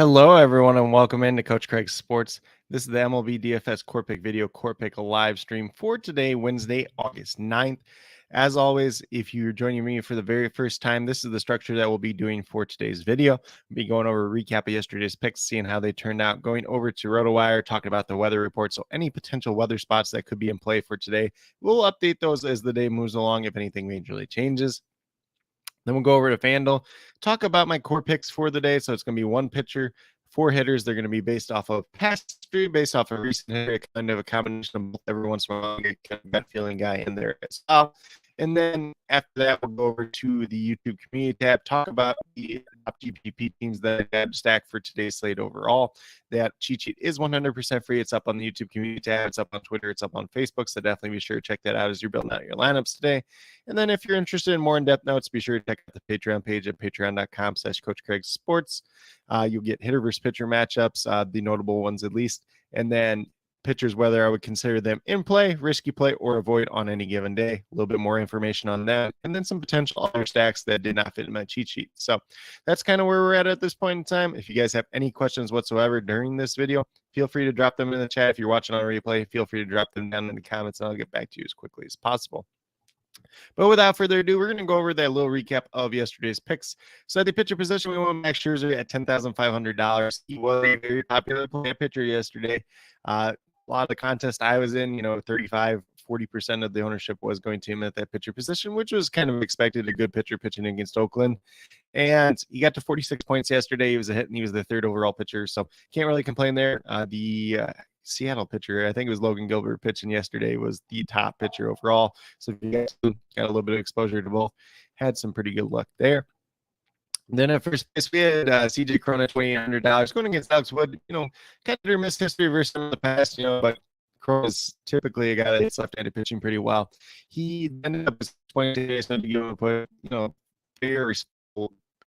Hello, everyone, and welcome into Coach Craig's Sports. This is the MLB DFS Core Pick video, Core Pick live stream for today, Wednesday, August 9th. As always, if you're joining me for the very first time, this is the structure that we'll be doing for today's video. We'll be going over a recap of yesterday's picks, seeing how they turned out, going over to RotoWire, talking about the weather report, so any potential weather spots that could be in play for today. We'll update those as the day moves along if anything majorly changes. Then we'll go over to FanDuel, talk about my core picks for the day. So it's going to be one pitcher, four hitters. They're going to be based off of past history, based off of recent history, kind of a combination of both. Every once in a while, I get kind of gut feeling guy in there as well. And then after that, we'll go over to the YouTube community tab, talk about the top GPP teams that I have stacked for today's slate overall. That cheat sheet is 100% free. It's up on the YouTube community tab. It's up on Twitter. It's up on Facebook. So definitely be sure to check that out as you're building out your lineups today. And then if you're interested in more in-depth notes, be sure to check out the Patreon page at patreon.com/Coach Craig Sports. You'll get hitter versus pitcher matchups, the notable ones at least. And then pitchers, whether I would consider them in play, risky play, or avoid on any given day. A little bit more information on that. And then some potential other stacks that did not fit in my cheat sheet. So that's kind of where we're at this point in time. If you guys have any questions whatsoever during this video, feel free to drop them in the chat. If you're watching on replay, feel free to drop them down in the comments and I'll get back to you as quickly as possible. But without further ado, we're going to go over that little recap of yesterday's picks. So at the pitcher position, we went Max Scherzer at $10,500. He was a very popular pitcher yesterday. A lot of the contest I was in, 40% of the ownership was going to him at that pitcher position, which was kind of expected. A good pitcher pitching against Oakland. And he got to 46 points yesterday. He was a hit, and he was the third overall pitcher. So can't really complain there. The Seattle pitcher, I think it was Logan Gilbert pitching yesterday, was the top pitcher overall. So if you guys got a little bit of exposure to both, had some pretty good luck there. Then at first base, we had CJ Cron at $2,800 going against Alex Wood. Kind of missed history versus some of the past, but Cron is typically a guy that's left-handed pitching pretty well. He ended up with 20 days to give him a very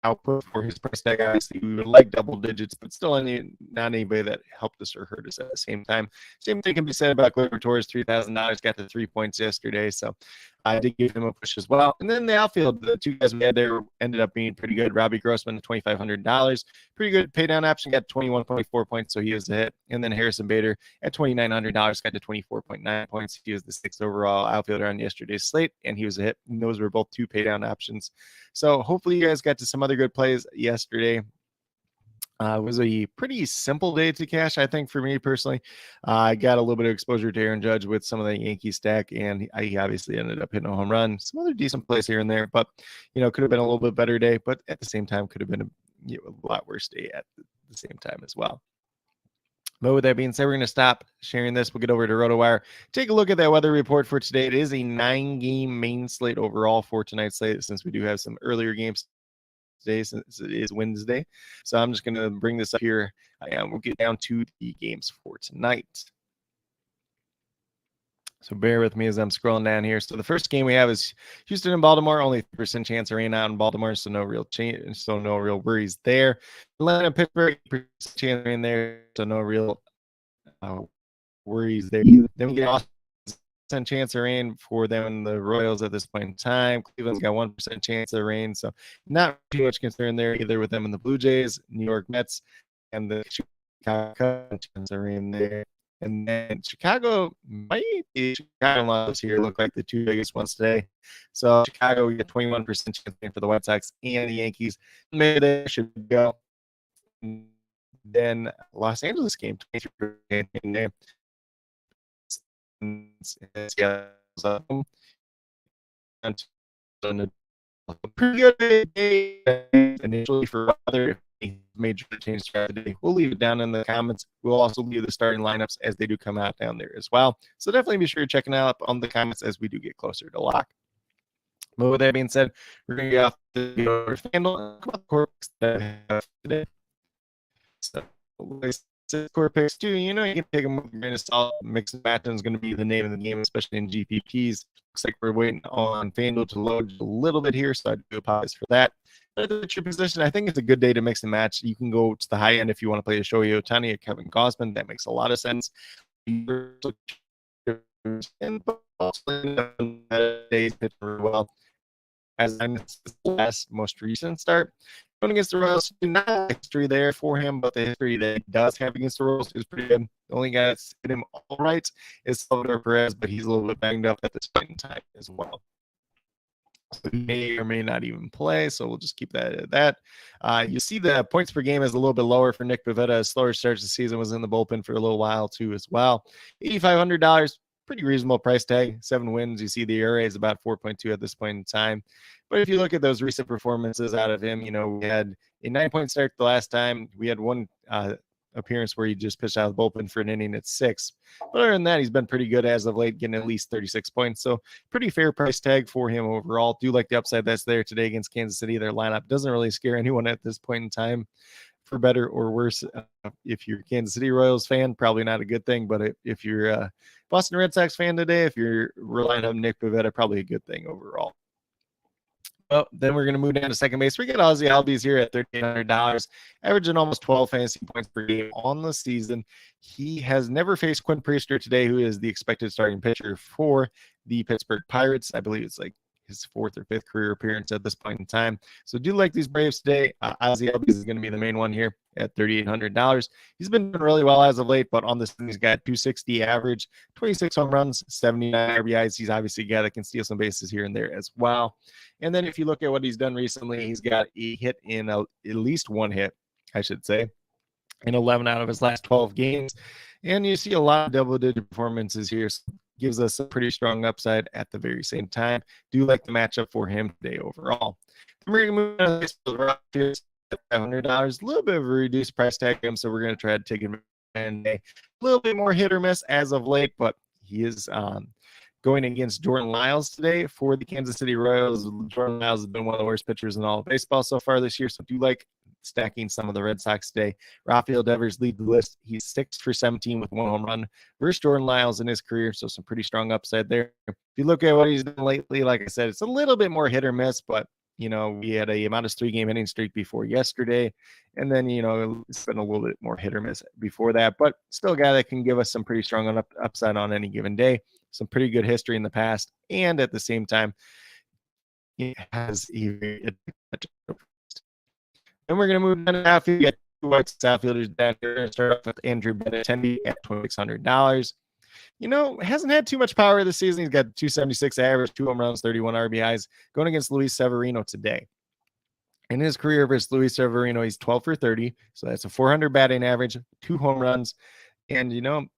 output for his price tag. Obviously, we would like double digits, but still not anybody that helped us or hurt us at the same time. Same thing can be said about Gleyber Torres, $3,000, got the 3 points yesterday. So I did give him a push as well. And then the outfield, the two guys we had there ended up being pretty good. Robbie Grossman at $2,500, pretty good pay down option, got 21.4 points, so he was a hit. And then Harrison Bader at $2,900 got to 24.9 points. He was the sixth overall outfielder on yesterday's slate, and he was a hit. And those were both two pay down options. So hopefully you guys got to some other good plays yesterday. It was a pretty simple day to cash, I think, for me personally. I got a little bit of exposure to Aaron Judge with some of the Yankee stack, and he obviously ended up hitting a home run. Some other decent plays here and there, but, could have been a little bit better day, but at the same time, could have been a lot worse day at the same time as well. But with that being said, we're going to stop sharing this. We'll get over to RotoWire. Take a look at that weather report for today. It is a 9-game main slate overall for tonight's slate, since we do have some earlier games today, since it is Wednesday. So I'm just going to bring this up here. We'll get down to the games for tonight. So bear with me as I'm scrolling down here. So the first game we have is Houston and Baltimore. Only 3% chance of rain out in Baltimore, so no real change, so no real worries there. Atlanta and Pittsburgh, 8% chance of rain there, so no real worries there. Then we get Austin, chance of rain for them and the Royals at this point in time. Cleveland's got 1% chance of rain, so not too much concern there either with them and the Blue Jays. New York Mets and the Chicago chance of rain there. And then Chicago might be Chicago losses here look like the two biggest ones today. So Chicago, we get 21% chance for the White Sox and the Yankees. Maybe they should go. Then Los Angeles game, 23% in there. Pretty good day initially for other major changes throughout the day. We'll leave it down in the comments. We'll also leave the starting lineups as they do come out down there as well. So definitely be sure to check it out on the comments as we do get closer to lock. But with that being said, we're going to get off the FanDuel core picks that I have today. So core picks too, you can take them with a grain of salt. Mix and match is going to be the name of the game, especially in GPPs. Looks like we're waiting on FanDuel to load a little bit here, so I do apologize for that. But at your position, I think it's a good day to mix and match. You can go to the high end if you want to play a Shohei Ohtani or Kevin Gausman. That makes a lot of sense. And days pitch very well. As the last most recent start, Going against the Royals, not history there for him, but the history that he does have against the Royals is pretty good. The only guy that's hit him all right is Salvador Perez, but he's a little bit banged up at this point in time as well. So he may or may not even play, so we'll just keep that at that. You see the points per game is a little bit lower for Nick Pivetta. A slower start to the season, was in the bullpen for a little while too as well. $8,500, pretty reasonable price tag. 7 wins. You see the ERA is about 4.2 at this point in time. But if you look at those recent performances out of him, we had a 9-point start the last time. We had one appearance where he just pitched out of the bullpen for an inning at 6. But other than that, he's been pretty good as of late, getting at least 36 points. So pretty fair price tag for him overall. Do like the upside that's there today against Kansas City. Their lineup doesn't really scare anyone at this point in time, for better or worse. If you're a Kansas City Royals fan, probably not a good thing. But if you're a Boston Red Sox fan today, if you're relying on Nick Pivetta, probably a good thing overall. Well, then we're going to move down to second base. We get Ozzie Albies here at $1,300, averaging almost 12 fantasy points per game on the season. He has never faced Quinn Priester today, who is the expected starting pitcher for the Pittsburgh Pirates. I believe it's like his 4th or 5th career appearance at this point in time. So do like these Braves today. Ozzie Albies is going to be the main one here at $3,800. He's been doing really well as of late, but on this thing, he's got 260 average, 26 home runs, 79 RBIs. He's obviously a guy that can steal some bases here and there as well. And then if you look at what he's done recently, he's got a hit in at least one hit, I should say, in 11 out of his last 12 games. And you see a lot of double-digit performances here. So gives us a pretty strong upside at the very same time. Do like the matchup for him today overall. We're going to move on to $500, a little bit of a reduced price tag, so we're going to try to take him and a little bit more hit or miss as of late, but he is going against Jordan Lyles today for the Kansas City Royals. Jordan Lyles has been one of the worst pitchers in all of baseball so far this year, so do like stacking some of the Red Sox today. Rafael Devers leads the list. He's 6 for 17 with 1 home run versus Jordan Lyles in his career, so some pretty strong upside there. If you look at what he's done lately, like I said, it's a little bit more hit or miss, but we had a modest 3-game hitting streak before yesterday, and then it's been a little bit more hit or miss before that, but still a guy that can give us some pretty strong upside on any given day. Some pretty good history in the past, and at the same time, he has and we're going to move down to outfield. We got 2 White Sox outfielders down here. We're going to start off with Andrew Benintendi at $2,600. Hasn't had too much power this season. He's got 276 average, 2 home runs, 31 RBIs, going against Luis Severino today. In his career versus Luis Severino, he's 12 for 30, so that's a 400 batting average, 2 home runs, and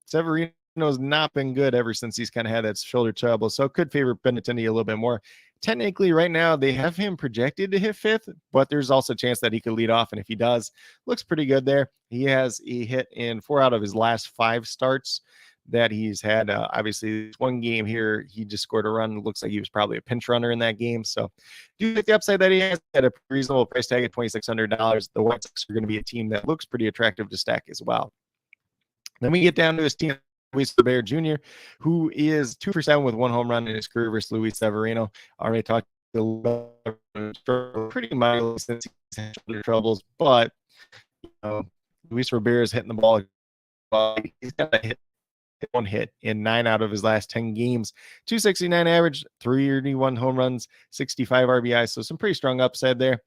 Severino has not been good ever since he's kind of had that shoulder trouble, so it could favor Benintendi a little bit more. Technically, right now, they have him projected to hit 5th, but there's also a chance that he could lead off, and if he does, looks pretty good there. He has a hit in 4 out of his last 5 starts that he's had. Obviously, this one game here, he just scored a run. It looks like he was probably a pinch runner in that game, so do you think the upside that he has at a reasonable price tag at $2,600? The White Sox are going to be a team that looks pretty attractive to stack as well. Then we get down to his team, Luis Bear Jr., who is 2 for 7 with 1 home run in his career versus Luis Severino. Already talked pretty mildly since he's had shoulder troubles, but Luis Robert is hitting the ball. He's got a one hit in 9 out of his last 10 games. 269 average, 381 home runs, 65 RBIs. So some pretty strong upside there.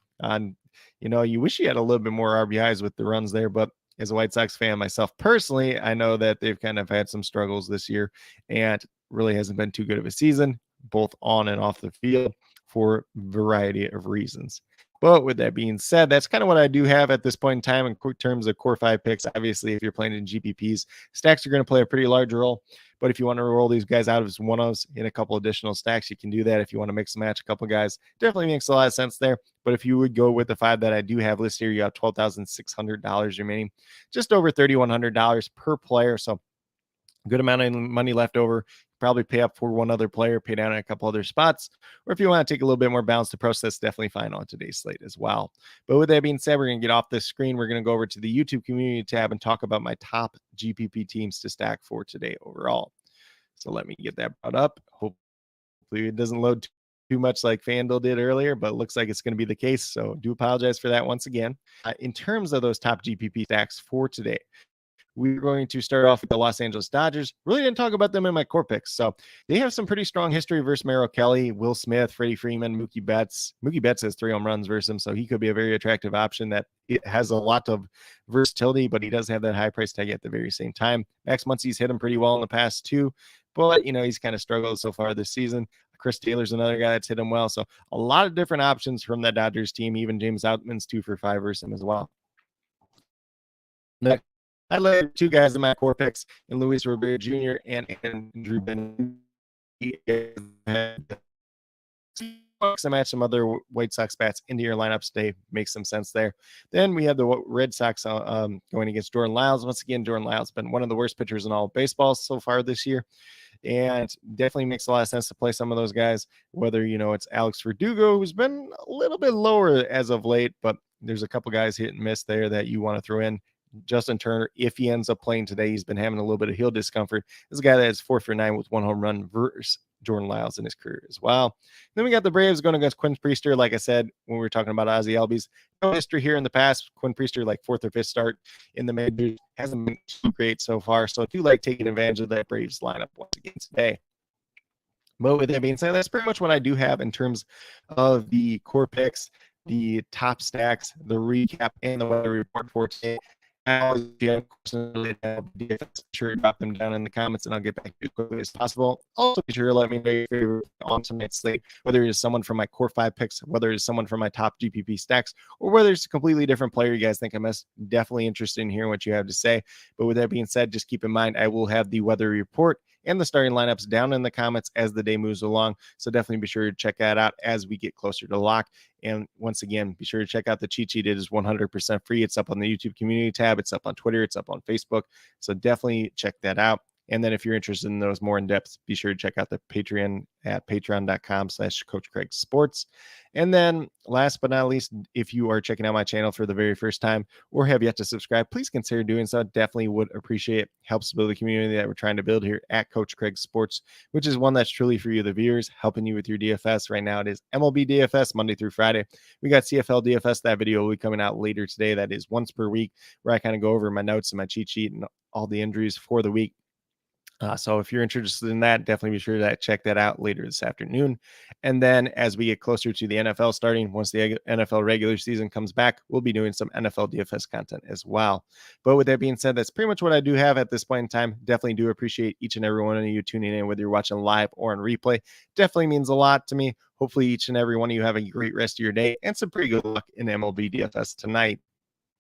You wish you had a little bit more RBIs with the runs there, but as a White Sox fan myself personally, I know that they've kind of had some struggles this year and really hasn't been too good of a season, both on and off the field, for a variety of reasons. But with that being said, that's kind of what I do have at this point in time in terms of core 5 picks. Obviously, if you're playing in GPPs, stacks are going to play a pretty large role. But if you want to roll these guys out as one-ofs in a couple additional stacks, you can do that. If you want to mix and match a couple guys, definitely makes a lot of sense there. But if you would go with the 5 that I do have listed here, you have $12,600 remaining, just over $3,100 per player. So good amount of money left over. Probably pay up for one other player, pay down in a couple other spots, or if you want to take a little bit more balanced approach, that's definitely fine on today's slate as well. But with that being said, we're going to get off this screen. We're going to go over to the YouTube community tab and talk about my top GPP teams to stack for today overall. So let me get that brought up. Hopefully it doesn't load too much like FanDuel did earlier, but it looks like it's going to be the case. So do apologize for that once again. In terms of those top GPP stacks for today, we're going to start off with the Los Angeles Dodgers. Really didn't talk about them in my core picks. So they have some pretty strong history versus Merrill Kelly, Will Smith, Freddie Freeman, Mookie Betts. Mookie Betts has 3 home runs versus him, so he could be a very attractive option that it has a lot of versatility, but he does have that high price tag at the very same time. Max Muncy's hit him pretty well in the past too, but he's kind of struggled so far this season. Chris Taylor's another guy that's hit him well. So a lot of different options from that Dodgers team. Even James Outman's 2 for 5 versus him as well. Next, I led 2 guys in my core picks, and Luis Robert Jr. and Andrew Benintendi. I match some other White Sox bats into your lineups today. Makes some sense there. Then we have the Red Sox going against Jordan Lyles. Once again, Jordan Lyles has been one of the worst pitchers in all of baseball so far this year, and definitely makes a lot of sense to play some of those guys, whether it's Alex Verdugo, who's been a little bit lower as of late, but there's a couple guys hit and miss there that you want to throw in. Justin Turner, if he ends up playing today, he's been having a little bit of heel discomfort. This is a guy that is 4 for 9 with 1 home run versus Jordan Lyles in his career as well. Then we got the Braves going against Quinn Priester. Like I said, when we were talking about Ozzie Albies, no history here in the past. Quinn Priester, like 4th or 5th start in the majors, hasn't been too great so far. So I do like taking advantage of that Braves lineup once again today. But with that being said, that's pretty much what I do have in terms of the core picks, the top stacks, the recap, and the weather report for today. If you have questions, be sure to drop them down in the comments, and I'll get back to you as quickly as possible. Also, be sure to let me know your favorite on tonight's slate, whether it is someone from my core 5 picks, whether it is someone from my top GPP stacks, or whether it's a completely different player you guys think I missed. Definitely interested in hearing what you have to say. But with that being said, just keep in mind, I will have the weather report and the starting lineups down in the comments as the day moves along. So definitely be sure to check that out as we get closer to lock. And once again, be sure to check out the cheat sheet. It is 100% free. It's up on the YouTube community tab. It's up on Twitter. It's up on Facebook. So definitely check that out. And then if you're interested in those more in depth, be sure to check out the Patreon at patreon.com/Coach Craig Sports. And then last but not least, if you are checking out my channel for the very first time or have yet to subscribe, please consider doing so. Definitely would appreciate it. Helps build the community that we're trying to build here at Coach Craig Sports, which is one that's truly for you, the viewers, helping you with your DFS. Right now it is MLB DFS Monday through Friday. We got CFL DFS. That video will be coming out later today. That is once per week, where I kind of go over my notes and my cheat sheet and all the injuries for the week. So if you're interested in that, definitely be sure to check that out later this afternoon. And then as we get closer to the NFL starting, once the NFL regular season comes back, we'll be doing some NFL DFS content as well. But with that being said, that's pretty much what I do have at this point in time. Definitely do appreciate each and every one of you tuning in, whether you're watching live or on replay. Definitely means a lot to me. Hopefully each and every one of you have a great rest of your day and some pretty good luck in MLB DFS tonight.